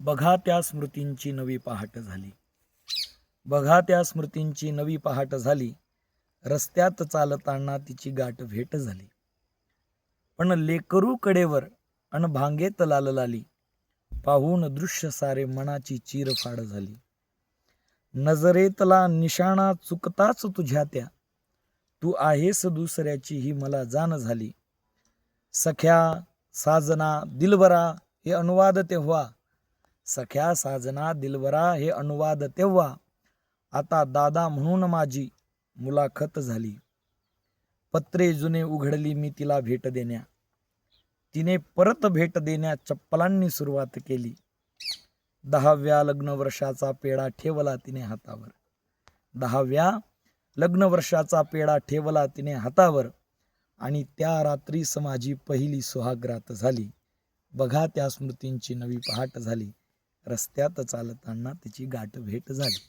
बघा त्या स्मृतींची नवी पहाट झाली. बघा त्या स्मृतींची नवी पहाट झाली. रस्त्यात चालताना तिची गाठ भेट झाली. पण लेकरू कडेवर अन भांगेत लाल लाली. पाहून दृश्य सारे मनाची चीरफाड झाली. नजरेतला निशाणा चुकताच तुझ्या त्या. तू आहेस दुसऱ्याची ही मला जाण झाली. सख्या साजना दिलबरा हे अनुवाद तेव्हा. सख्या साजना दिलबरा हे अनुवाद तेव्हा. आता दादा म्हणून माझी मुलाखत झाली. पत्रे जुने उघडली मी तिला भेट देण्या. तिने परत भेट देण्या चप्पलांनी सुरुवात केली. 10व्या लग्न वर्षाचा पेढा ठेवला तिने हातावर. 10व्या लग्न वर्षाचा पेढा ठेवला तिने हातावर. आणि त्या रात्रीस माझी पहिली सुहागरात झाली. बघा त्या स्मृतींची नवी पहाट झाली. रस्त्यात चालताना तिची गाठ भेट झाली.